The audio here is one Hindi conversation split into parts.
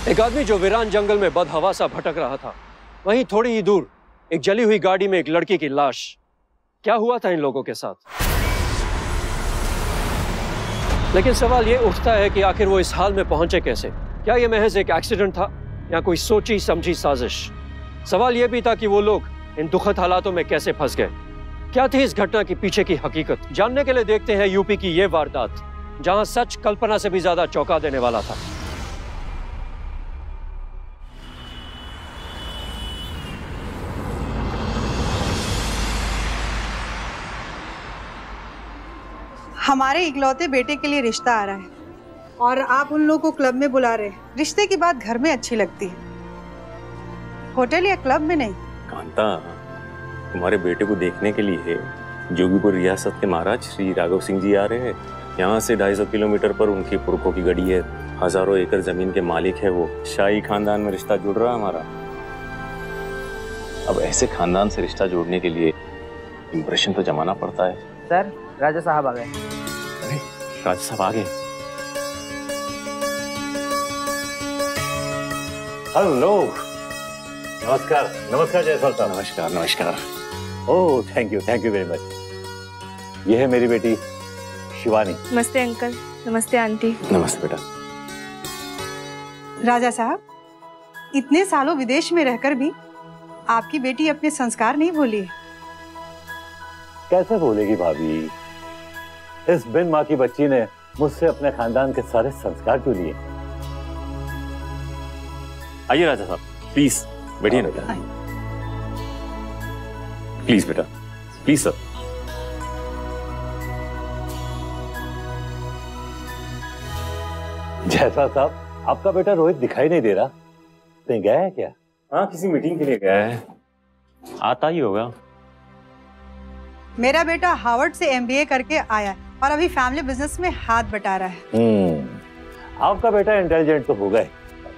एक आदमी जो वीरान जंगल में बदहवासा भटक रहा था, वहीं थोड़ी ही दूर एक जली हुई गाड़ी में एक लड़की की लाश। क्या हुआ था इन लोगों के साथ? लेकिन सवाल ये उठता है कि आखिर वो इस हाल में पहुंचे कैसे? क्या ये महज एक एक्सीडेंट था या कोई सोची समझी साजिश? सवाल ये भी था कि वो लोग इन दुखद हालातों में कैसे फंस गए। क्या थी इस घटना की पीछे की हकीकत? जानने के लिए देखते हैं यूपी की ये वारदात, जहां सच कल्पना से भी ज्यादा चौंका देने वाला था। हमारे इकलौते बेटे के लिए रिश्ता आ रहा है और आप उन लोगों को क्लब में बुला रहे हैं। रिश्ते की बात घर में अच्छी लगती है, होटल या क्लब में नहीं। कांता, तुम्हारे बेटे को देखने के लिए जोगीपुर रियासत के महाराज श्री राघव सिंह जी आ रहे हैं। यहाँ से 250 किलोमीटर पर उनकी पुरखों की गढ़ी है। हजारों एकड़ जमीन के मालिक है वो। शाही खानदान में रिश्ता जुड़ रहा है हमारा। अब ऐसे खानदान से रिश्ता जोड़ने के लिए इंप्रेशन तो जमाना पड़ता है। सर, राजा साहब आ गए। अरे, राजा साहब आ गए। हेलो, नमस्कार। नमस्कार जयसवाल साहब। नमस्कार नमस्कार। ओह, थैंक यू वेरी मच। ये है मेरी बेटी शिवानी। नमस्ते अंकल। नमस्ते आंटी। नमस्ते बेटा। राजा साहब, इतने सालों विदेश में रहकर भी आपकी बेटी अपने संस्कार नहीं भूली है। कैसे भूलेगी भाभी? इस बिन माँ की बच्ची ने मुझसे अपने खानदान के सारे संस्कार क्यों लिए? आइए राजा साहब, प्लीज बैठिए ना बेटा। प्लीज बेटा, प्लीज सर। जयसवाल साहब, आपका बेटा रोहित दिखाई नहीं दे रहा। कहीं गया है क्या? हाँ, किसी मीटिंग के लिए गया है, आता ही होगा। मेरा बेटा हार्वर्ड से MBA करके आया है और अभी फैमिली बिजनेस में हाथ बटा रहा है। आपका बेटा इंटेलिजेंट तो होगा ही।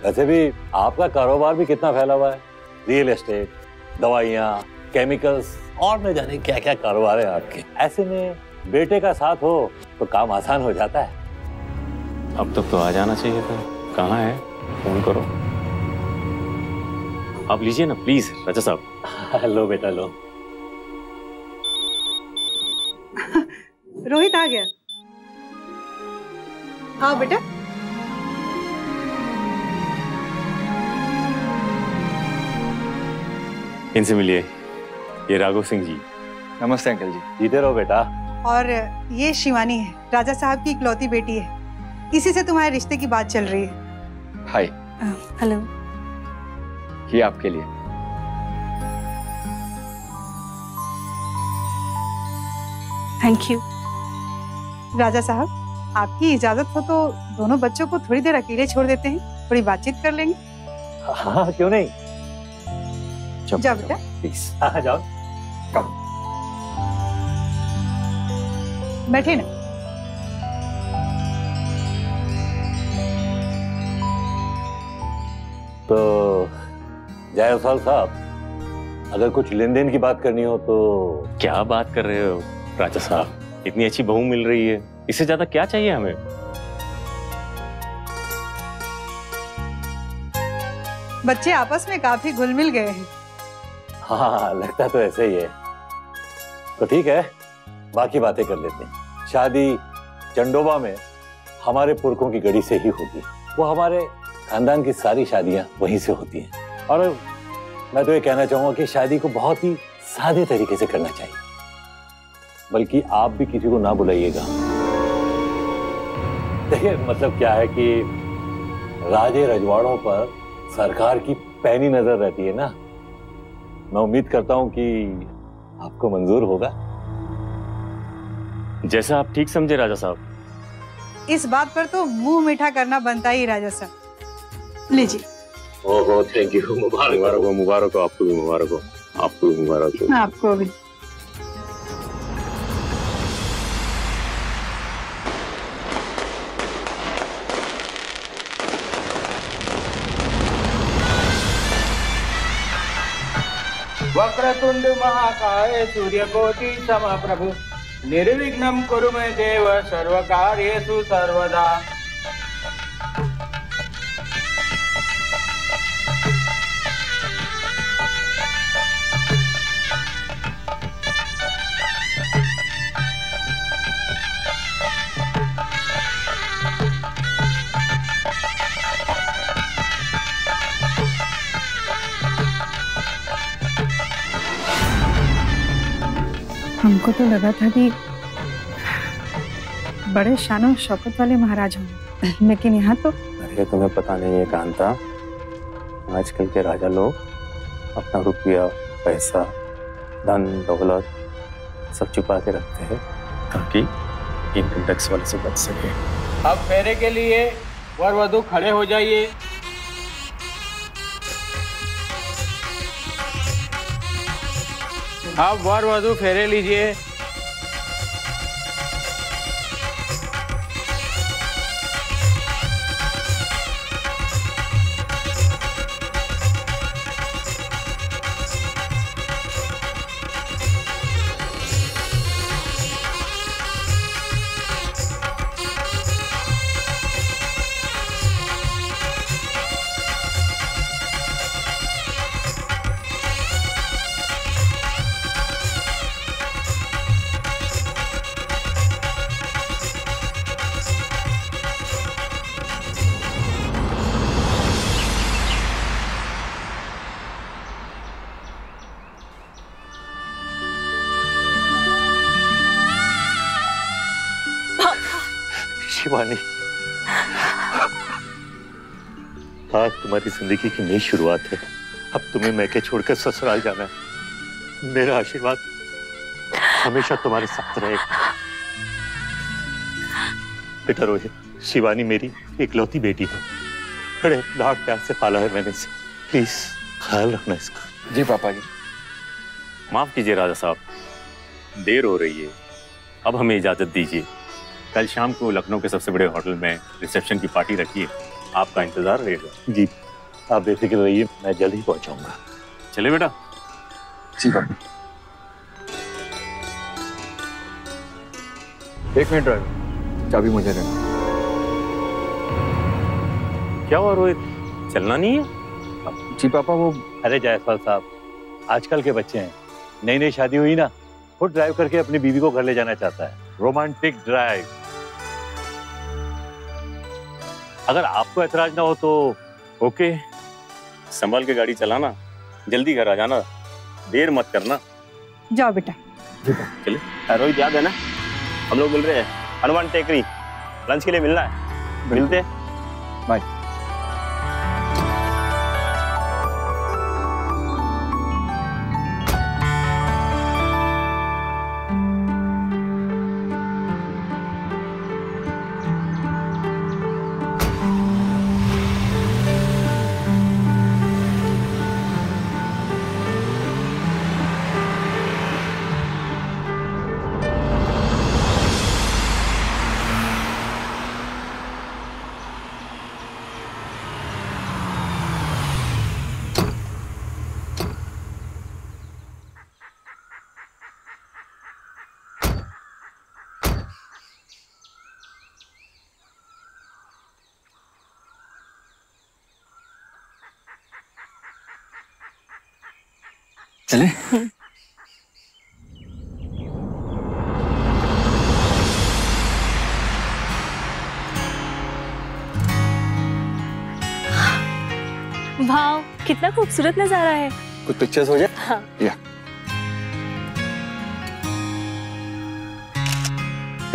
वैसे भी आपका कारोबार भी कितना फैला हुआ है। रियल एस्टेट, दवाइयाँ, केमिकल्स और न जाने क्या क्या कारोबार है आपके। ऐसे में बेटे का साथ हो तो काम आसान हो जाता है। अब तक तो आ जाना चाहिए था। कहाँ है? फोन करो। आप लीजिए ना प्लीज राजा साहब। लो बेटा लो। रोहित आ गया। आओ बेटा। इनसे मिलिए, ये राघव सिंह जी। नमस्ते अंकल जी। जीते रहो बेटा। और ये शिवानी है, राजा साहब की इकलौती बेटी है। इसी से तुम्हारे रिश्ते की बात चल रही है। हाय। हेलो। ये आपके लिए। Thank you. राजा साहब, आपकी इजाजत हो तो दोनों बच्चों को थोड़ी देर अकेले छोड़ देते हैं, थोड़ी बातचीत कर लेंगे। हाँ, क्यों नहीं। जाओ बेटा। प्लीज। हाँ, जाओ। बैठे ना। तो जयसवाल साहब, अगर कुछ लेन देन की बात करनी हो तो। क्या बात कर रहे हो राजा साहब? इतनी अच्छी बहू मिल रही है, इससे ज्यादा क्या चाहिए हमें? बच्चे आपस में काफी घुल मिल गए हैं। हाँ, लगता तो ऐसे ही है। तो ठीक है, बाकी बातें कर लेते हैं। शादी चंडोबा में हमारे पुरखों की गढ़ी से ही होगी। वो हमारे खानदान की सारी शादियां वहीं से होती हैं। और मैं तो ये कहना चाहूंगा कि शादी को बहुत ही सादे तरीके से करना चाहिए। बल्कि आप भी किसी को ना बुलाइएगा। देखिए, मतलब क्या है कि राजे रजवाड़ों पर सरकार की पैनी नजर रहती है ना। मैं उम्मीद करता हूं कि आपको मंजूर होगा। जैसा आप ठीक समझे राजा साहब। इस बात पर तो मुंह मीठा करना बनता ही राजा साहब। लीजिए। ओहो, थैंक यू। मुबारक हो, मुबारक हो। आपको भी मुबारक हो। आपको भी मुबारक हो। आपको भी। वक्रतुंड महाकाय सूर्यकोटि समप्रभु निर्विघ्नं कुरु मे देव सर्वकार्येषु सर्वदा। हमको तो लगा था कि बड़े शान और शौकत वाले महाराज होंगे, लेकिन यहाँ तो। अरे तुम्हें पता नहीं है कांता, आजकल के राजा लोग अपना रुपया, पैसा, धन दौलत सब छुपा के रखते हैं ताकि इनकम टैक्स वाले से बच सके। अब फेरे के लिए वर वधू खड़े हो जाइए। अब वर वधू फेरे लीजिए। शिवानी, आज तुम्हारी जिंदगी की नई शुरुआत है। अब तुम्हें मैके छोड़कर ससुराल जाना है। मेरा आशीर्वाद हमेशा तुम्हारे साथ रहेगा। बेटा रोहित, शिवानी मेरी इकलौती बेटी है। बड़े लाड प्यार से पाला है मैंने इसे। प्लीज ख्याल रखना इसका। जी पापा जी। माफ कीजिए राजा साहब, देर हो रही है, अब हमें इजाजत दीजिए। कल शाम को लखनऊ के सबसे बड़े होटल में रिसेप्शन की पार्टी रखी है, आपका इंतजार रहेगा। जी, आप बेफिक्र रहिए, मैं जल्द ही पहुंचाऊंगा। चले बेटा। जी पापा। एक मिनट ड्राइवर, चाबी मुझे देना। क्या हुआ रोहित, चलना नहीं है? जी पापा वो। अरे जायसवाल साहब, आजकल के बच्चे हैं, नई नई शादी हुई ना, खुद ड्राइव करके अपनी बीवी को घर ले जाना चाहता है। Romantic drive. अगर आपको ऐतराज ना हो तो ओके, संभाल के गाड़ी चलाना, जल्दी घर आ जाना, देर मत करना। जाओ बेटा। चले। रोहित याद है ना, हम लोग मिल रहे हैं हनुमान टेकरी, लंच के लिए मिलना है। मिलते हैं। बाय। चले। वाह, कितना खूबसूरत नजारा है। कुछ पिक्चर्स हो जाए। हाँ। या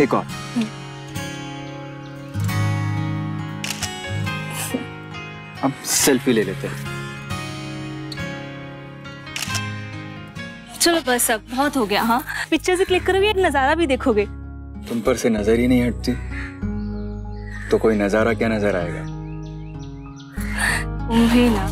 एक और। अब सेल्फी ले लेते हैं। चलो बस, अब बहुत हो गया। हाँ, पिक्चर से क्लिक करोगे, एक नजारा भी देखोगे। तुम पर से नजर ही नहीं हटती तो कोई नजारा क्या नजर आएगा? भी ना।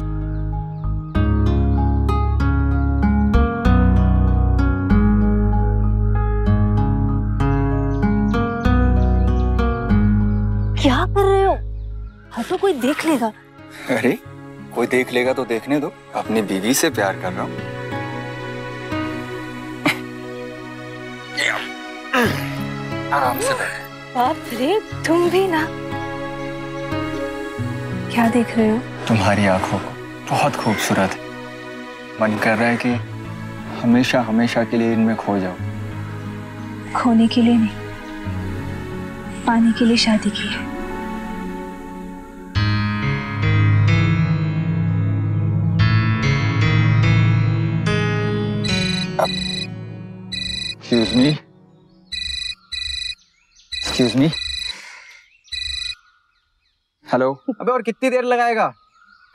क्या कर रहे हो? हटो, कोई देख लेगा। अरे कोई देख लेगा तो देखने दो, अपनी बीवी से प्यार कर रहा हूँ। आराम से बैठे। बाप रे, तुम भी ना। क्या देख रहे हो? तुम्हारी आंखों को बहुत खूबसूरत है, मन कर रहा है कि हमेशा हमेशा के लिए इनमें खो जाओ। खोने के लिए नहीं, पाने के लिए शादी की है। Excuse me. हेलो। अबे और कितनी देर लगाएगा?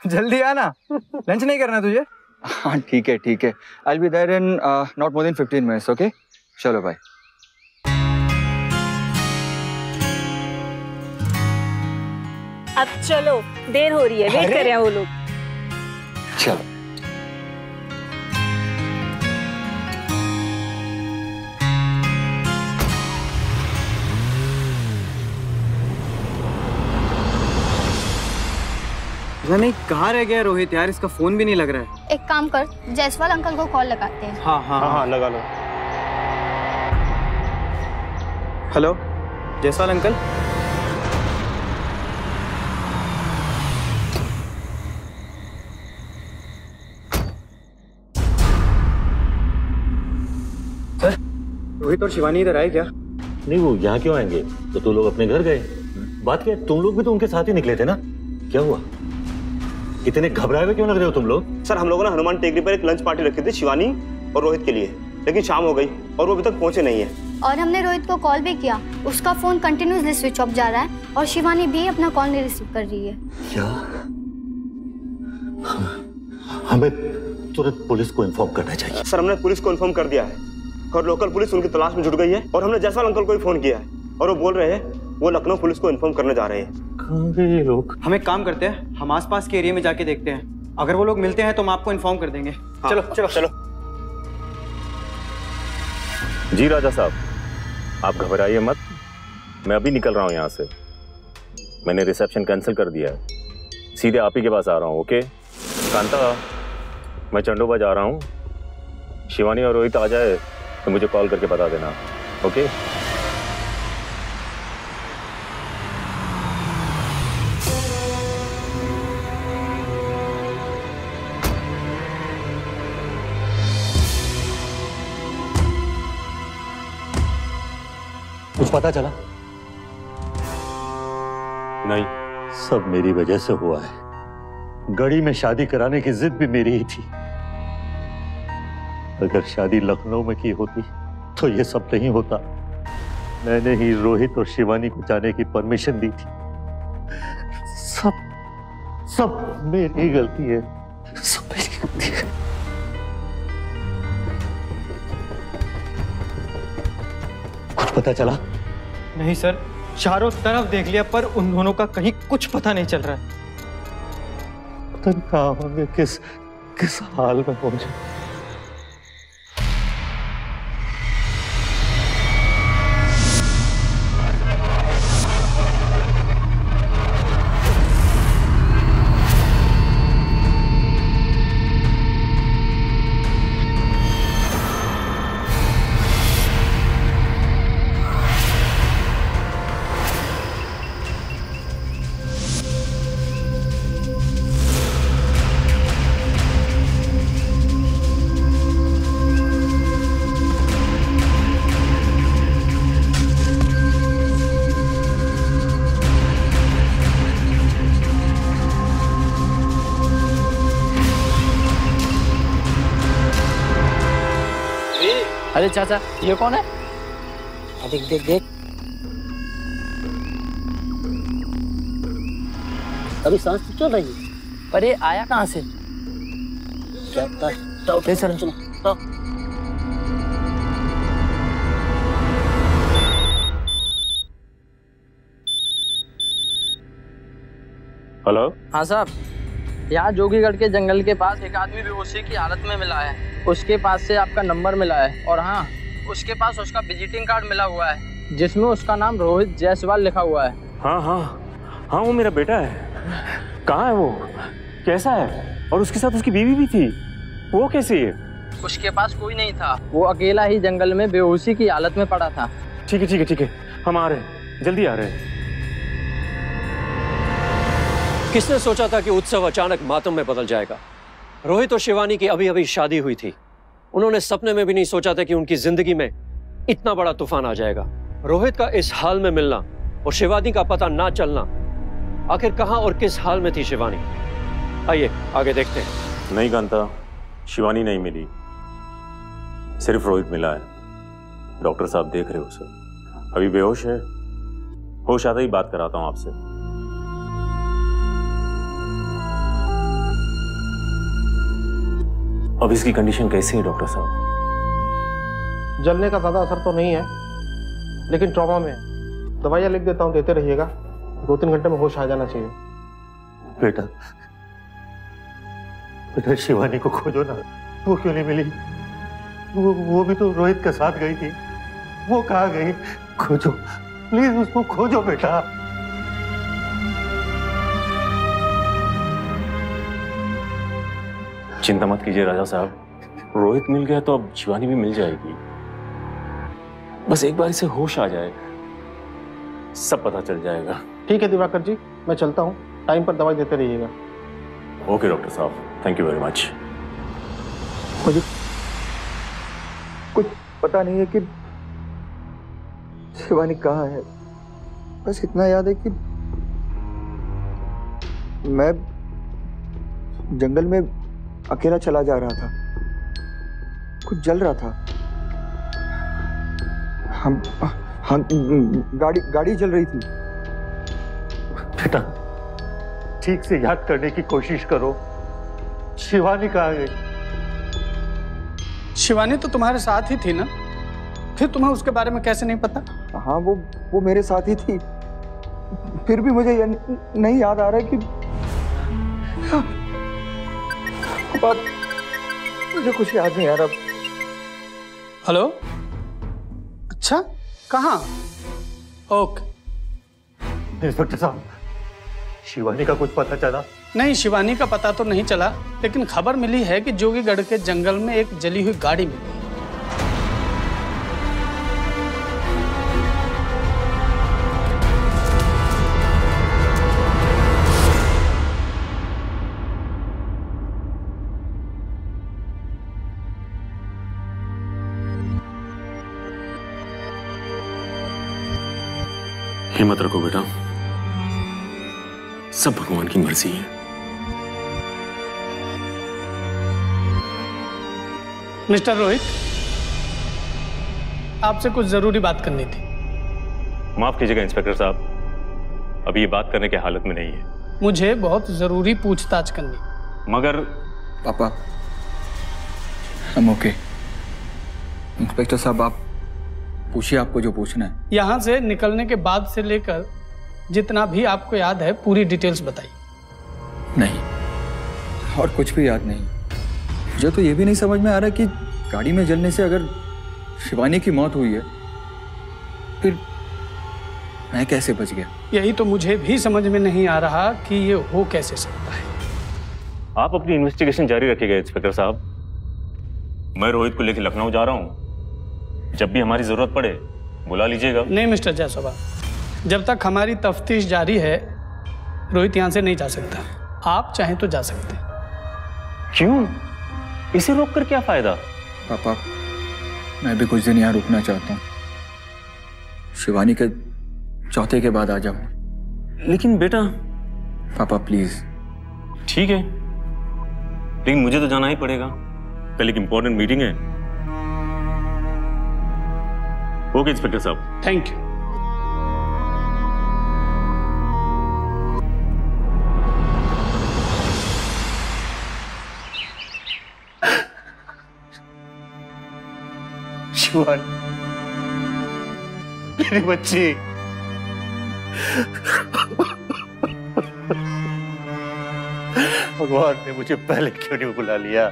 जल्दी आना, लंच नहीं करना तुझे? हाँ ठीक है ठीक है, I will be there in not more than 15 minutes. Okay चलो बाय। अब चलो, देर हो रही है, वेट कर रहे हैं वो लोग। चलो। नहीं, कहाँ रह गया रोहित यार? इसका फोन भी नहीं लग रहा है। एक काम कर, जायसवाल अंकल को कॉल लगाते हैं। हाँ लगा लो। Hello Jaiswal uncle. Sir, Rohit और शिवानी इधर आए क्या? नहीं, वो यहाँ क्यों आएंगे? तो लोग अपने घर गए। बात क्या है, तुम लोग भी तो उनके साथ ही निकले थे ना? क्या हुआ? इतने घबराए हुए क्यों लग रहे हो तुम लोग? सर, हम लोगों ने हनुमान टेकरी पर एक लंच पार्टी रखी थी शिवानी और रोहित के लिए, लेकिन शाम हो गई और वो अभी तक पहुंचे नहीं है। और हमने रोहित को कॉल भी किया, उसका फोन कंटिन्यूअसली स्विच ऑफ जा रहा है और शिवानी भी अपना कॉल नहीं रिसीव कर रही है। क्या? हमें तुरंत पुलिस को इन्फॉर्म करना चाहिए। सर, हमने पुलिस को इन्फॉर्म कर दिया है और लोकल पुलिस उनकी तलाश में जुट गई है और हमने जायसवाल अंकल को भी फोन किया है और वो बोल रहे हैं वो लखनऊ पुलिस को इन्फॉर्म करने जा रहे हैं। कहाँ गए ये लोग? हम एक काम करते हैं, हम आसपास के एरिया में जाके देखते हैं, अगर वो लोग मिलते हैं तो हम आपको इन्फॉर्म कर देंगे। हाँ, चलो चलो चलो। जी राजा साहब, आप घबराइए मत, मैं अभी निकल रहा हूँ यहाँ से। मैंने रिसेप्शन कैंसिल कर दिया है, सीधे आप ही के पास आ रहा हूँ। ओके कांता, मैं चंडोबा जा रहा हूँ। शिवानी और रोहित आ जाए तो मुझे कॉल करके बता देना। ओके कुछ पता चला? नहीं। सब मेरी वजह से हुआ है। गढ़ी में शादी कराने की जिद भी मेरी ही थी। अगर शादी लखनऊ में की होती तो ये सब नहीं होता। मैंने ही रोहित और शिवानी को जाने की परमिशन दी थी। सब मेरी गलती है, सब मेरी गलती है। कुछ पता चला? नहीं सर, चारों तरफ देख लिया पर उन दोनों का कहीं कुछ पता नहीं चल रहा है। पता नहीं कहाँ होंगे, किस हाल में पहुंचे। अरे चाचा, ये कौन है? देख देख देख, अभी सांस तो चल रही है, पर ये आया कहाँ से? क्या पता। ले चलो चलो। हेलो। हाँ साहब, यहाँ जोगीगढ़ के जंगल के पास एक आदमी बेहोशी की हालत में मिला है। उसके पास से आपका नंबर मिला है और हाँ, उसके पास उसका विजिटिंग कार्ड मिला हुआ है जिसमें उसका नाम रोहित जायसवाल लिखा हुआ है। हाँ, वो मेरा बेटा है। कहाँ है वो? कैसा है? और उसके साथ उसकी बीवी भी थी, वो कैसी है? उसके पास कोई नहीं था, वो अकेला ही जंगल में बेहोशी की हालत में पड़ा था। ठीक है, हम आ रहे हैं, जल्दी आ रहे हैं। किसने सोचा था कि उत्सव अचानक मातम में बदल जाएगा? रोहित और शिवानी की अभी अभी शादी हुई थी। उन्होंने सपने में भी नहीं सोचा था कि उनकी जिंदगी में इतना बड़ा तूफान आ जाएगा। रोहित का इस हाल में मिलना और शिवानी का पता ना चलना, आखिर कहां और किस हाल में थी शिवानी? आइए आगे देखते हैं। नहीं कांता, शिवानी नहीं मिली, सिर्फ रोहित मिला है। डॉक्टर साहब देख रहे हो उसे, अभी बेहोश है। होश आते ही बात कराता हूं आपसे। अब इसकी कंडीशन कैसी है डॉक्टर साहब? जलने का ज्यादा असर तो नहीं है, लेकिन ट्रॉमा में है। दवाइयां लिख देता हूँ, देते रहिएगा। 2-3 घंटे में होश आ जाना चाहिए। बेटा, बेटा शिवानी को खोजो ना। वो क्यों नहीं मिली? वो भी तो रोहित के साथ गई थी। वो कहाँ गई? खोजो, प्लीज उसको खोजो बेटा। चिंता मत कीजिए राजा साहब, रोहित मिल गया तो अब शिवानी भी मिल जाएगी। बस एक बार इसे होश आ जाए, सब पता चल जाएगा। ठीक है दिवाकर जी, मैं चलता हूँ। टाइम पर दवाई देते रहिएगा। ओके डॉक्टर साहब, थैंक यू वेरी मच। मुझे कुछ पता नहीं है कि शिवानी कहाँ है। बस इतना याद है कि मैं जंगल में अकेला चला जा रहा था, कुछ जल रहा था। हम गाड़ी जल रही थी। बेटा, ठीक से याद करने की कोशिश करो। शिवानी कहाँ गई? शिवानी तो तुम्हारे साथ ही थी ना, फिर तुम्हें उसके बारे में कैसे नहीं पता? हाँ, वो मेरे साथ ही थी। फिर भी मुझे नहीं याद आ रहा है कि बात, मुझे कुछ याद नहीं आ रहा। हेलो, अच्छा कहाँ? ओके। इंस्पेक्टर साहब, शिवानी का कुछ पता चला? नहीं, शिवानी का पता तो नहीं चला, लेकिन खबर मिली है कि जोगीगढ़ के जंगल में एक जली हुई गाड़ी मिली है। हिम्मत रखो बेटा, सब भगवान की मर्जी है। मिस्टर रोहित, आपसे कुछ जरूरी बात करनी थी। माफ कीजिएगा इंस्पेक्टर साहब, अभी ये बात करने की हालत में नहीं है। मुझे बहुत जरूरी पूछताछ करनी। मगर पापा, हम ओके। इंस्पेक्टर साहब, आप पूछिए, आपको जो पूछना है। यहाँ से निकलने के बाद से लेकर जितना भी आपको याद है पूरी डिटेल्स बताइए। नहीं, और कुछ भी याद नहीं। मुझे तो ये भी नहीं समझ में आ रहा कि गाड़ी में जलने से अगर शिवानी की मौत हुई है, फिर मैं कैसे बच गया? यही तो मुझे भी समझ में नहीं आ रहा कि ये हो कैसे सकता है। आप अपनी इन्वेस्टिगेशन जारी रखिएगा इंस्पेक्टर साहब। मैं रोहित को लेकर लखनऊ जा रहा हूँ, जब भी हमारी जरूरत पड़े बुला लीजिएगा। नहीं मिस्टर जायसवाल, जब तक हमारी तफ्तीश जारी है रोहित यहाँ से नहीं जा सकता। आप चाहें तो जा सकते हैं। क्यों? इसे रोक कर क्या फायदा? पापा, मैं भी कुछ दिन यहाँ रुकना चाहता हूँ। शिवानी के चौथे के बाद आ जाऊँ। लेकिन बेटा। पापा प्लीज। ठीक है, लेकिन मुझे तो जाना ही पड़ेगा, कल एक इंपॉर्टेंट मीटिंग है। ओके इंस्पेक्टर साहब, थैंक यू। शिवानी, मेरी बच्ची। भगवान ने मुझे पहले क्यों नहीं बुला लिया?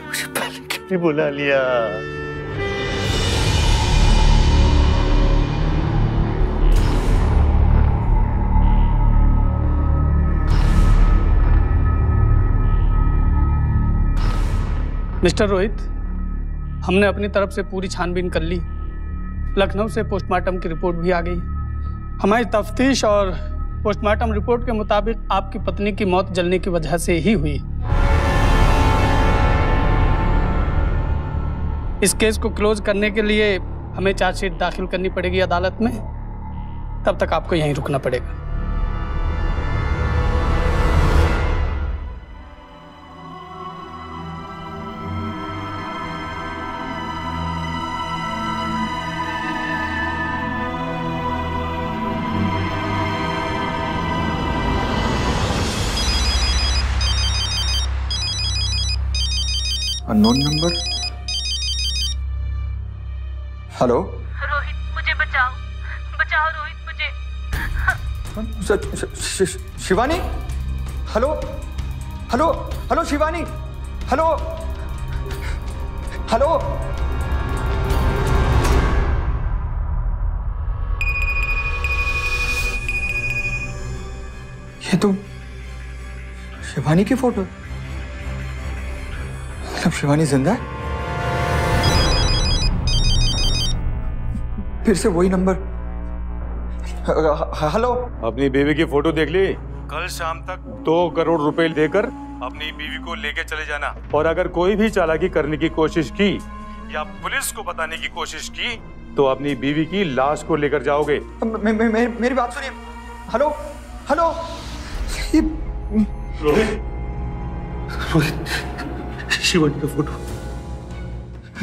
मुझे पहले क्यों नहीं बुला लिया? मिस्टर रोहित, हमने अपनी तरफ से पूरी छानबीन कर ली। लखनऊ से पोस्टमार्टम की रिपोर्ट भी आ गई। हमारी तफ्तीश और पोस्टमार्टम रिपोर्ट के मुताबिक आपकी पत्नी की मौत जलने की वजह से ही हुई। इस केस को क्लोज करने के लिए हमें चार्जशीट दाखिल करनी पड़ेगी अदालत में, तब तक आपको यहीं रुकना पड़ेगा। Unknown number. हेलो रोहित, मुझे बचाओ, बचाओ रोहित मुझे। Shivani, hello hello hello Shivani, hello hello. ये तो शिवानी की फोटो, मतलब शिवानी जिंदा है। फिर से वही नंबर। हेलो। अपनी बीवी की फोटो देख ली? कल शाम तक 2 करोड़ रुपए देकर अपनी बीवी को लेके चले जाना। और अगर कोई भी चालाकी करने की कोशिश की या पुलिस को बताने की कोशिश की तो अपनी बीवी की लाश को लेकर जाओगे। मेरी बात सुनिए। Hello hello. रोहित, रोहित, शिवानी का फोटो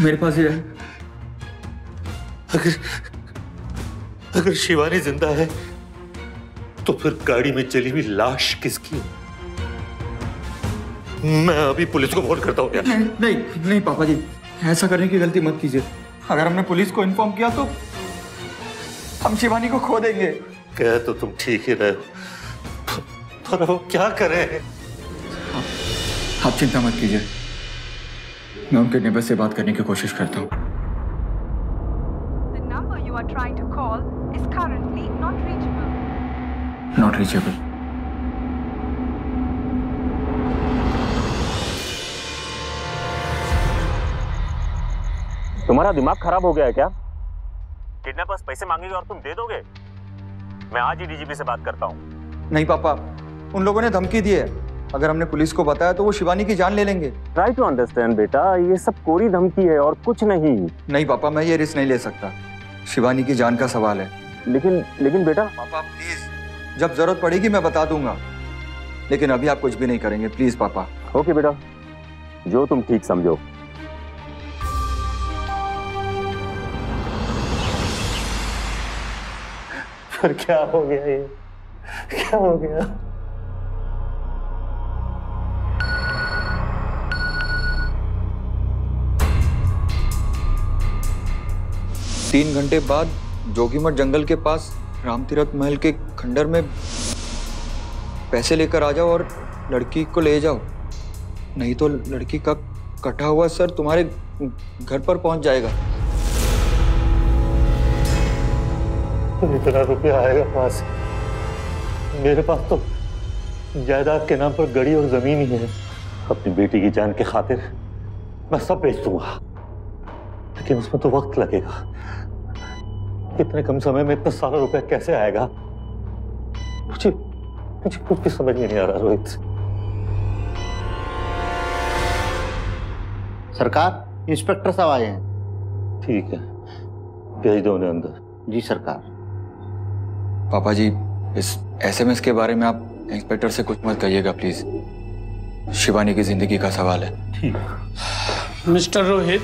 मेरे पास ही है। अगर शिवानी जिंदा है तो फिर गाड़ी में जली हुई लाश किसकी है? मैं अभी पुलिस को फोन करता हूँ। क्या? नहीं नहीं पापा जी, ऐसा करने की गलती मत कीजिए। अगर हमने पुलिस को इन्फॉर्म किया तो हम शिवानी को खो देंगे। कह तो तुम ठीक ही रहे हो, पर वो क्या करें? आप चिंता मत कीजिए, मैं उनके नेबर से बात करने की कोशिश करता हूँ। The number you are trying to call is currently not reachable. Not reachable. तुम्हारा दिमाग खराब हो गया है क्या? किडनैपर्स पैसे मांगेंगे और तुम दे दोगे? मैं आज ही डीजीपी से बात करता हूँ। नहीं पापा, उन लोगों ने धमकी दी है, अगर हमने पुलिस को बताया तो वो शिवानी की जान ले लेंगे। ट्राई टू अंडरस्टैंड बेटा, ये सब कोरी धमकी है और कुछ नहीं। नहीं पापा, मैं ये रिस्क नहीं ले सकता, शिवानी की जान का सवाल है। लेकिन बेटा। पापा प्लीज, जब जरूरत पड़ेगी मैं बता दूंगा, लेकिन अभी आप कुछ भी नहीं करेंगे प्लीज पापा। ओके बेटा, जो तुम ठीक समझो। पर क्या हो गया ये? क्या हो गया? तीन घंटे बाद जोगीमठ जंगल के पास रामतीरथ महल के खंडर में पैसे लेकर आ जाओ और लड़की को ले जाओ, नहीं तो लड़की का कटा हुआ सर तुम्हारे घर पर पहुंच जाएगा। इतना रुपया आएगा पास? मेरे पास तो जायदाद के नाम पर गाड़ी और जमीन ही है। अपनी बेटी की जान के खातिर मैं सब बेच दूंगा, लेकिन उसमें तो वक्त लगेगा। इतने कम समय में इतना सारा रुपया कैसे आएगा? मुझे कुछ भी समझ में नहीं आ रहा रोहित। सरकार, इंस्पेक्टर साहब आए हैं। ठीक है, भेज दो उन्हें अंदर। जी सरकार। पापा जी, इस एसएमएस के बारे में आप इंस्पेक्टर से कुछ मत कहिएगा प्लीज, शिवानी की जिंदगी का सवाल है। ठीक। मिस्टर रोहित,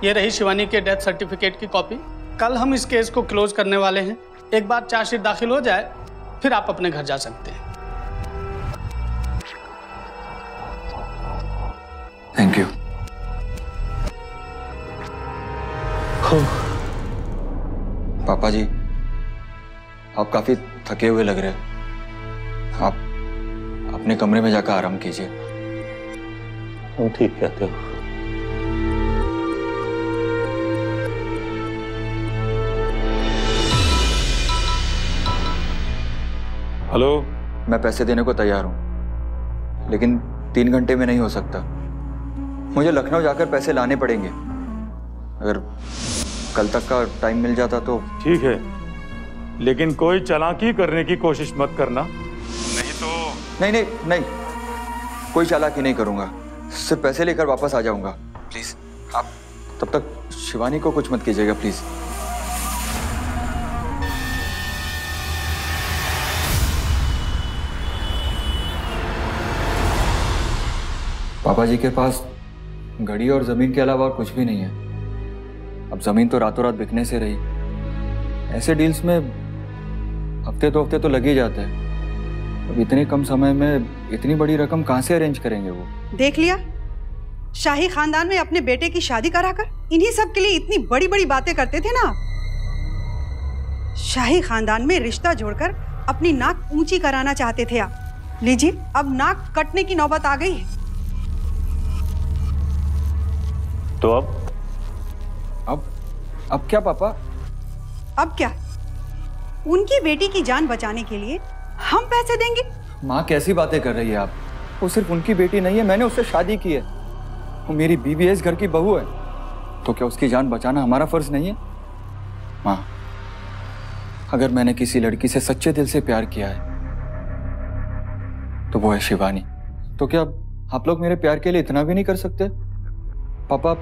ये रही शिवानी के डेथ सर्टिफिकेट की कॉपी। कल हम इस केस को क्लोज करने वाले हैं। एक बार चार्जशीट दाखिल हो जाए फिर आप अपने घर जा सकते हैं। Thank you. पापा जी, आप काफी थके हुए लग रहे हैं, आप अपने कमरे में जाकर आराम कीजिए। तुम ठीक कहते हो। हेलो। मैं पैसे देने को तैयार हूं, लेकिन 3 घंटे में नहीं हो सकता। मुझे लखनऊ जाकर पैसे लाने पड़ेंगे। अगर कल तक का टाइम मिल जाता तो। ठीक है, लेकिन कोई चालाकी करने की कोशिश मत करना, नहीं तो। नहीं, कोई चालाकी नहीं करूंगा, सिर्फ पैसे लेकर वापस आ जाऊंगा। प्लीज आप तब तक शिवानी को कुछ मत कीजिएगा प्लीज। पापा जी के पास घड़ी और जमीन के अलावा और कुछ भी नहीं है। अब जमीन तो रातों रात बिकने से रही। ऐसे डील्स में हफ्ते 2 हफ्ते तो लग ही जाते हैं। अब इतने कम समय में इतनी बड़ी रकम कहां से अरेंज करेंगे वो? देख लिया, शाही खानदान में अपने बेटे की शादी कराकर इन्हीं सब के लिए इतनी बड़ी बड़ी बातें करते थे ना। शाही खानदान में रिश्ता जोड़कर अपनी नाक ऊंची कराना चाहते थे आप। लीजिए, अब नाक कटने की नौबत आ गई है। तो अब क्या पापा? अब क्या? उनकी बेटी की जान बचाने के लिए हम पैसे देंगे? माँ कैसी बातें कर रही है आप? वो सिर्फ उनकी बेटी नहीं है, मैंने उससे शादी की है। वो मेरी बीवी है, इस घर की बहू है। तो क्या उसकी जान बचाना हमारा फर्ज नहीं है? माँ, अगर मैंने किसी लड़की से सच्चे दिल से प्यार किया है तो वो है शिवानी। तो क्या आप लोग मेरे प्यार के लिए इतना भी नहीं कर सकते? पापा,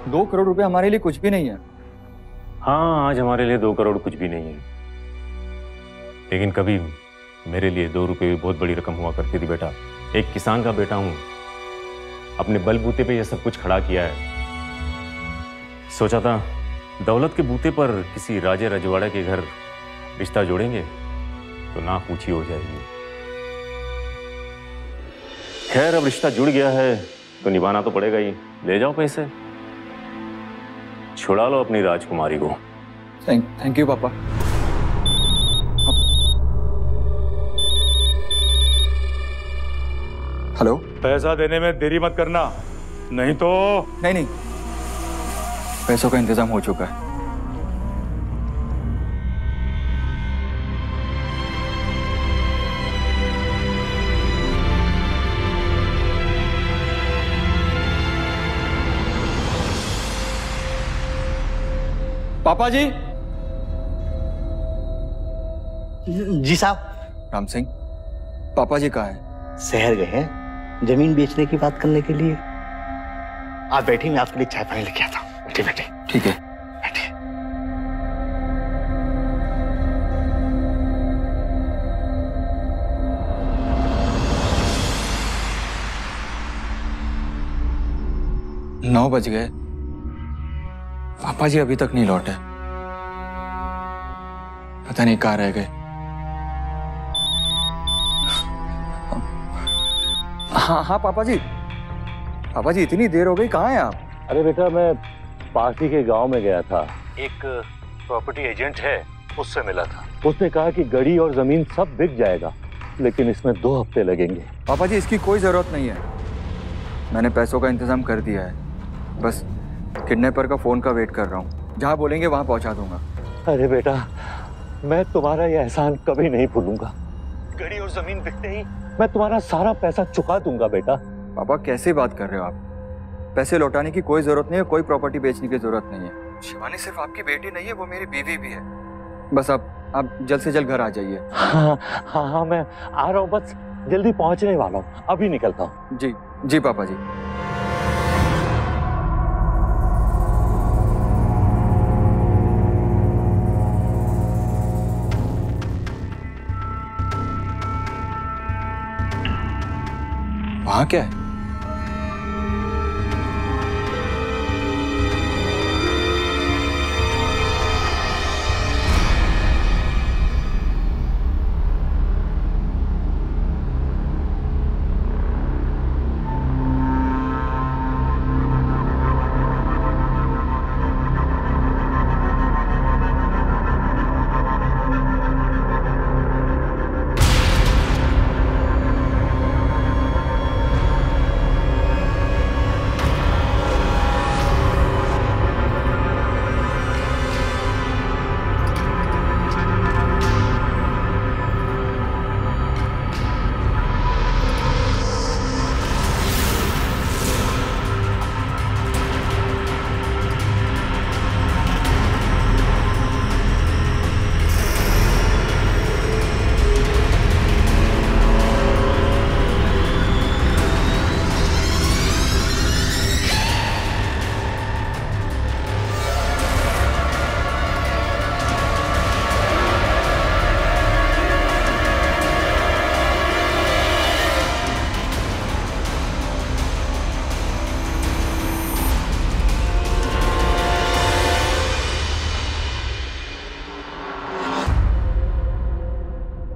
2 करोड़ रुपए हमारे लिए कुछ भी नहीं है। हाँ, आज हमारे लिए 2 करोड़ कुछ भी नहीं है, लेकिन कभी मेरे लिए 2 रुपए भी बहुत बड़ी रकम हुआ करती थी बेटा। एक किसान का बेटा हूं, अपने बलबूते पे ये सब कुछ खड़ा किया है। सोचा था दौलत के बूते पर किसी राजे रजवाड़े के घर रिश्ता जोड़ेंगे तो ना पूछी हो जाएगी। खैर, अब रिश्ता जुड़ गया है तो निभाना तो पड़ेगा ही। ले जाओ पैसे, छुड़ा लो अपनी राजकुमारी को। थैंक यू पापा। हेलो, पैसा देने में देरी मत करना, नहीं तो। नहीं, पैसों का इंतजाम हो चुका है। पापा जी। जी साहब। राम सिंह, पापा जी कहाँ हैं? शहर गए हैं जमीन बेचने की बात करने के लिए। आप बैठी, मैं आपके लिए चाय पानी लेके आता हूँ। बैठे बैठे। ठीक है। बैठे। नौ बज गए, पापा जी अभी तक नहीं लौटे। पता नहीं कहाँ रह गए। हाँ पापा जी। पापा जी, इतनी देर हो गई, कहाँ हैं आप? अरे बेटा, मैं पास ही के गांव में गया था। एक प्रॉपर्टी एजेंट है, उससे मिला था। उसने कहा कि गड़ी और जमीन सब बिक जाएगा, लेकिन इसमें 2 हफ्ते लगेंगे। पापा जी, इसकी कोई जरूरत नहीं है। मैंने पैसों का इंतजाम कर दिया है। बस किडनैपर का फोन का वेट कर रहा हूँ। जहाँ बोलेंगे वहाँ पहुँचा दूंगा। अरे बेटा, मैं तुम्हारा ये एहसान कभी नहीं भूलूंगा। गड़ी और जमीन बिकते ही मैं तुम्हारा सारा पैसा चुका दूंगा बेटा। पापा, कैसे बात कर रहे हो आप? पैसे लौटाने की कोई जरूरत नहीं है, कोई प्रॉपर्टी बेचने की जरूरत नहीं है। शिवानी सिर्फ आपकी बेटी नहीं है, वो मेरी बीवी भी है। बस आप जल्द से जल्द घर आ जाइए। हाँ, मैं आ रहा हूँ, बस जल्दी पहुंचने वाला हूँ, अभी निकलता हूँ। जी पापा जी। वहाँ क्या है?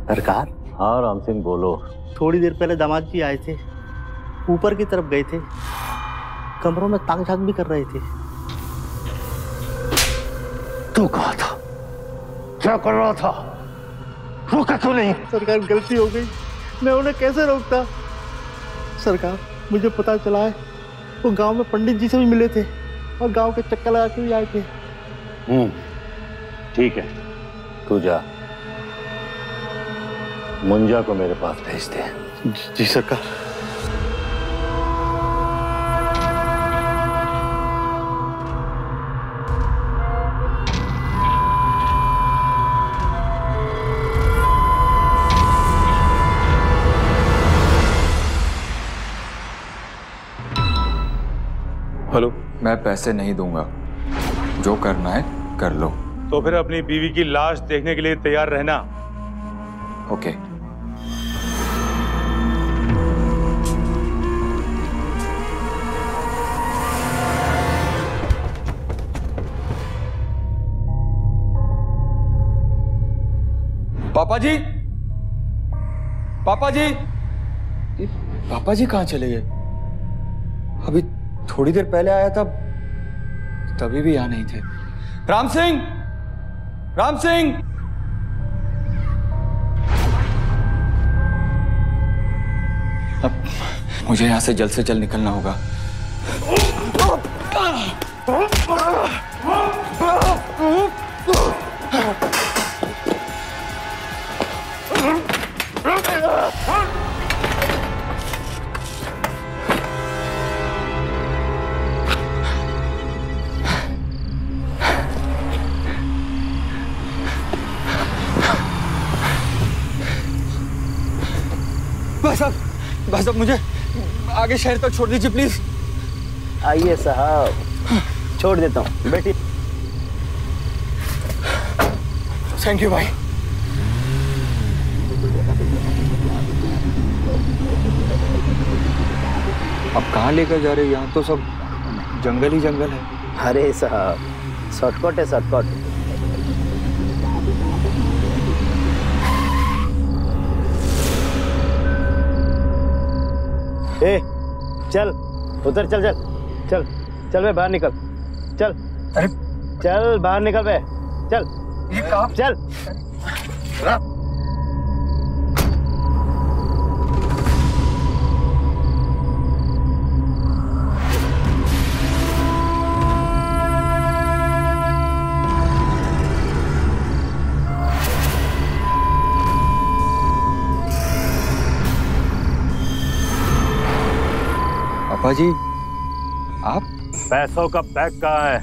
सरकार। हाँ राम सिंह, बोलो। थोड़ी देर पहले दामाद जी आए थे, ऊपर की तरफ गए थे। कमरों में ताक झाक भी कर रहे थे। तू कहा था, क्या कर रहा था, रोका क्यों नहीं? सरकार गलती हो गई, मैं उन्हें कैसे रोकता? सरकार मुझे पता चला है वो गांव में पंडित जी से भी मिले थे और गांव के चक्कर लगा के भी आए थे। ठीक है, तू जा, मुंजा को मेरे पास भेज दे। जी सरकार। हेलो। मैं पैसे नहीं दूंगा, जो करना है कर लो। तो फिर अपनी बीवी की लाश देखने के लिए तैयार रहना। ओके। पापा जी, पापा जी, पापा जी कहाँ चले गए? अभी थोड़ी देर पहले आया था, तभी भी यहाँ नहीं थे। राम सिंह, राम सिंह, अब मुझे यहाँ से जल्द से जल्द निकलना होगा। भाई साहब मुझे आगे शहर तक छोड़ दीजिए प्लीज। आइए साहब, छोड़ देता हूँ, बैठिए। थैंक यू भाई। अब कहाँ लेकर जा रहे हैं? यहाँ तो सब जंगल ही जंगल है। अरे साहब, शॉर्टकट है, शॉर्टकट। ए, चल उधर, चल चल चल चल बे, बाहर निकल, चल। अरे चल बाहर निकल बे, चल। ये कहाँ? चल। पापा जी, आप? पैसों का बैग कहाँ है?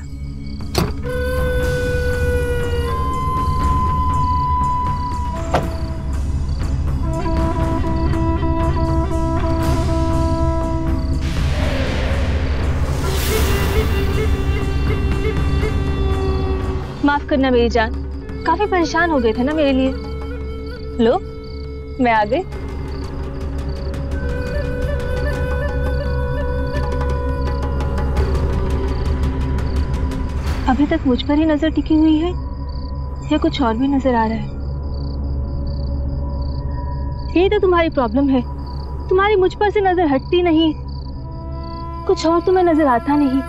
माफ करना मेरी जान, काफी परेशान हो गए थे ना मेरे लिए। लो, मैं आ गई। अभी तक मुझ पर ही नजर टिकी हुई है या कुछ और भी नजर आ रहा है? यही तो तुम्हारी प्रॉब्लम है, तुम्हारी मुझ पर से नजर हटती नहीं, कुछ और तुम्हें नजर आता नहीं,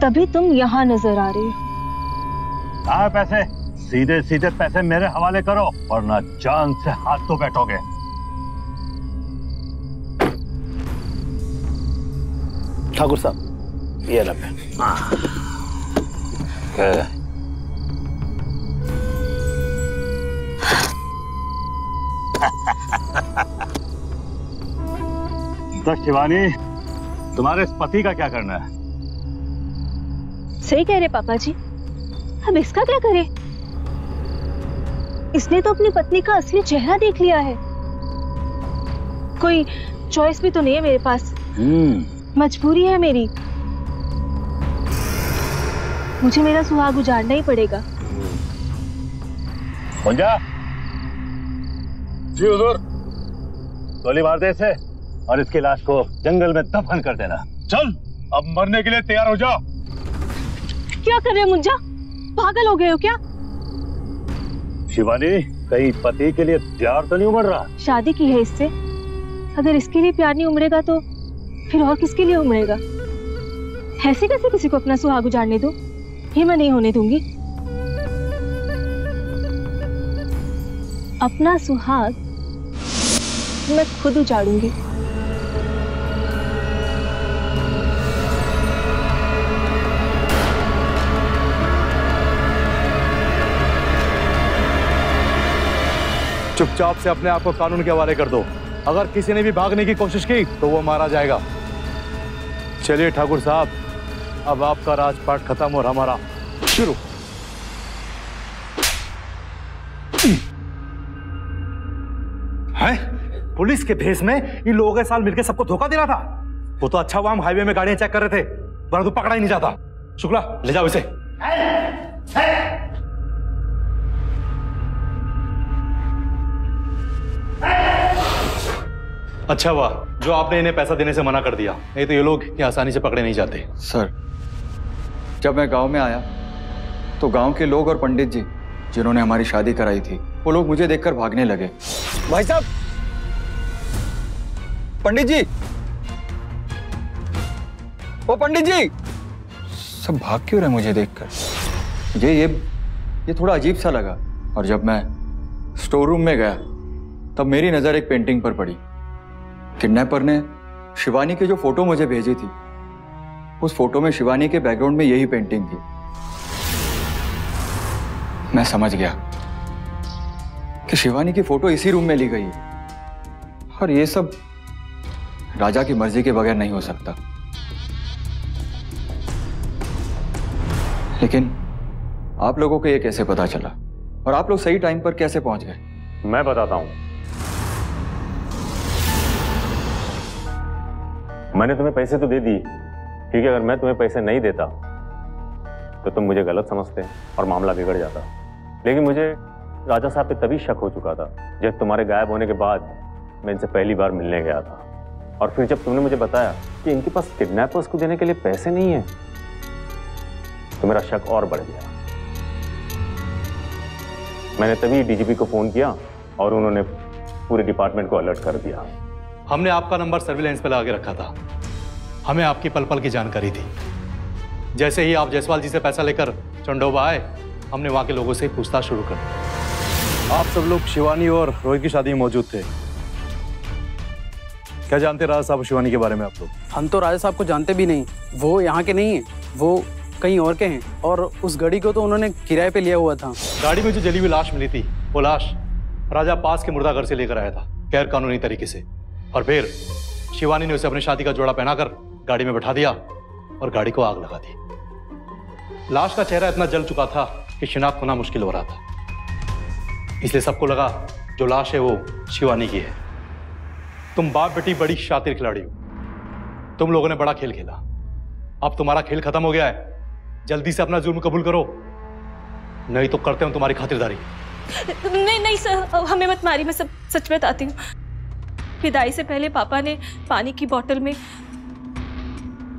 तभी तुम यहाँ नजर आ रहे हो। कहाँ पैसे? सीधे सीधे पैसे मेरे हवाले करो, वरना जान से हाथ तो बैठोगे। ठाकुर साहब, ये रहे। तो शिवानी, तुम्हारे इस पति का क्या करना है? सही कह रहे पापा जी, हम इसका क्या करें? इसने तो अपनी पत्नी का असली चेहरा देख लिया है। कोई चॉइस भी तो नहीं है मेरे पास, मजबूरी है मेरी, मुझे मेरा सुहाग उजाड़ना ही पड़ेगा। मुंजा, जी हुजूर। गोली मार दे इसे और इसकी लाश को जंगल में दफन कर देना। चल, अब मरने के लिए तैयार हो जाओ। क्या कर रहे हो मुंजा? पागल हो गए हो क्या? शिवानी, कहीं पति के लिए तैयार तो नहीं उमड़ रहा? शादी की है इससे, अगर इसके लिए प्यार नहीं उमड़ेगा तो फिर और किसके लिए उमड़ेगा? ऐसे कैसे किसी को अपना सुहाग उजाड़ने दो? ये मैं नहीं होने दूंगी। अपना सुहाग मैं खुद उजाड़ूंगी। चुपचाप से अपने आप को कानून के हवाले कर दो। अगर किसी ने भी भागने की कोशिश की तो वो मारा जाएगा। चलिए ठाकुर साहब, अब आपका राजपाट खत्म और हमारा शुरू। है पुलिस के भेष में इन लोगों के साथ मिलकर सबको धोखा दे रहा था। वो तो अच्छा हुआ हम हाईवे में गाड़ियां चेक कर रहे थे, वरना तो पकड़ा ही नहीं जाता। शुक्ला, ले जाओ इसे। अच्छा हुआ जो आपने इन्हें पैसा देने से मना कर दिया, नहीं तो ये लोग क्या आसानी से पकड़े नहीं जाते। सर, जब मैं गांव में आया तो गांव के लोग और पंडित जी जिन्होंने हमारी शादी कराई थी, वो लोग मुझे देखकर भागने लगे। भाई साहब, पंडित जी, ओ पंडित जी, सब भाग क्यों रहे मुझे देखकर? ये थोड़ा अजीब सा लगा। और जब मैं स्टोर रूम में गया तब मेरी नजर एक पेंटिंग पर पड़ी। किडनैपर ने शिवानी की जो फोटो मुझे भेजी थी, उस फोटो में शिवानी के बैकग्राउंड में यही पेंटिंग थी। मैं समझ गया कि शिवानी की फोटो इसी रूम में ली गई है और ये सब राजा की मर्जी के बगैर नहीं हो सकता। लेकिन आप लोगों को ये कैसे पता चला और आप लोग सही टाइम पर कैसे पहुंच गए? मैं बताता हूं। मैंने तुम्हें पैसे तो दे दिए, क्योंकि अगर मैं तुम्हें पैसे नहीं देता तो तुम मुझे गलत समझते और मामला बिगड़ जाता। लेकिन मुझे राजा साहब पे तभी शक हो चुका था जब तुम्हारे गायब होने के बाद मैं इनसे पहली बार मिलने गया था। और फिर जब तुमने मुझे बताया कि इनके पास किडनैपर्स को देने के लिए पैसे नहीं है, तो मेरा शक और बढ़ गया। मैंने तभी डीजीपी को फोन किया और उन्होंने पूरे डिपार्टमेंट को अलर्ट कर दिया। हमने आपका नंबर सर्विलांस पे लगा के रखा था। हमें आपकी पल पल की जानकारी थी। जैसे ही आप जायसवाल जी से पैसा लेकर चंडोबा आए, हमने वहां के लोगों से पूछताछ शुरू कर दी। आप सब लोग शिवानी और रोहित की शादी में मौजूद थे। क्या जानते राजा साहब शिवानी के बारे में आप लोग? हम तो राजा साहब को जानते भी नहीं। वो यहाँ के नहीं है, वो कहीं और के हैं। और उस गाड़ी को तो उन्होंने किराए पे लिया हुआ था। गाड़ी में जो जली हुई लाश मिली थी, वो लाश राजा पास के मुर्दाघर से लेकर आया था गैर कानूनी तरीके से। और फिर शिवानी ने उसे अपनी शादी का जोड़ा पहनाकर गाड़ी में बैठा दिया और गाड़ी को आग लगा दी। लाश का चेहरा इतना जल चुका था कि शिनाख्त होना मुश्किल हो रहा था। इसलिए सबको लगा जो लाश है वो शिवानी की है। तुम बाप बेटी बड़ी शातिर खिलाड़ी हो। तुम लोगों ने बड़ा खेल खेला। अब तुम्हारा खेल खत्म हो गया है। जल्दी से अपना जुर्म कबूल करो, नहीं तो करते हैं तुम्हारी खातिरदारी। नहीं नहीं सर, हमें मत मारी। मैं सब सच बताती हूँ। विदाई से पहले पापा ने पानी की बोतल में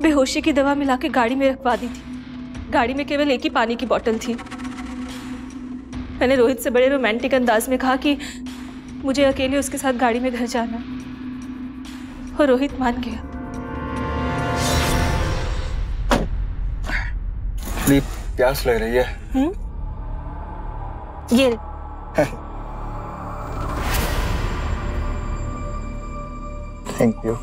बेहोशी की दवा मिला के गाड़ी में रखवा दी थी। गाड़ी में केवल एक ही पानी की बोतल थी। मैंने रोहित से बड़े रोमांटिक अंदाज में कहा कि मुझे अकेले उसके साथ गाड़ी में घर जाना, और रोहित मान गया। प्यास लग रही है। ये थैंक यू।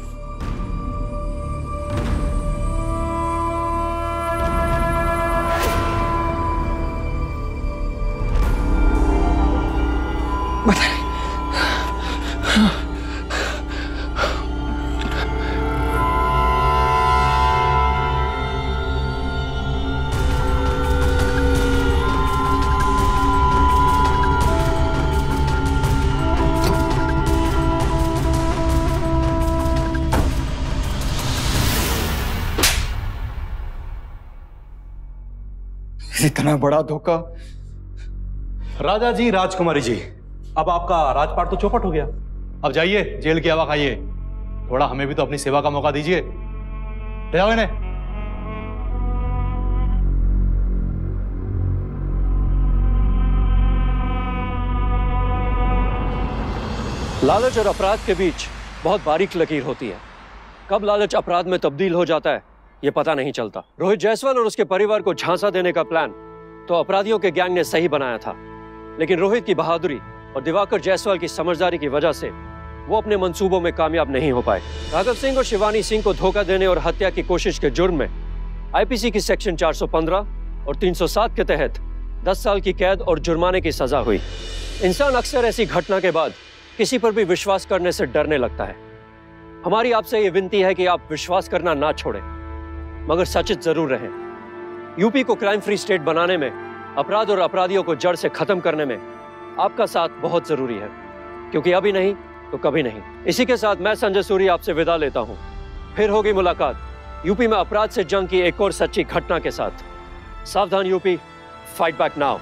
इतना बड़ा धोखा। राजा जी, राजकुमारी जी, अब आपका राजपाट तो चौपट हो गया। अब जाइए जेल की हवा खाइए। थोड़ा हमें भी तो अपनी सेवा का मौका दीजिए। ले जाओ इन्हें। लालच और अपराध के बीच बहुत बारीक लकीर होती है। कब लालच अपराध में तब्दील हो जाता है ये पता नहीं चलता। रोहित जायसवाल और उसके परिवार को झांसा देने का प्लान तो अपराधियों के गैंग ने सही बनाया था, लेकिन रोहित की बहादुरी और दिवाकर जायसवाल की समझदारी की वजह से वो अपने मंसूबों में कामयाब नहीं हो पाए। राघव सिंह और शिवानी सिंह को धोखा देने और हत्या की कोशिश के जुर्म में आईपीसी की सेक्शन 415 और 307 के तहत 10 साल की कैद और जुर्माने की सजा हुई। इंसान अक्सर ऐसी घटना के बाद किसी पर भी विश्वास करने से डरने लगता है। हमारी आपसे ये विनती है कि आप विश्वास करना ना छोड़ें, मगर सचेत जरूर रहें। यूपी को क्राइम फ्री स्टेट बनाने में, अपराध और अपराधियों को जड़ से खत्म करने में आपका साथ बहुत जरूरी है, क्योंकि अभी नहीं तो कभी नहीं। इसी के साथ मैं संजय सूरी आपसे विदा लेता हूं। फिर होगी मुलाकात यूपी में अपराध से जंग की एक और सच्ची घटना के साथ। सावधान यूपी, फाइट बैक नाउ।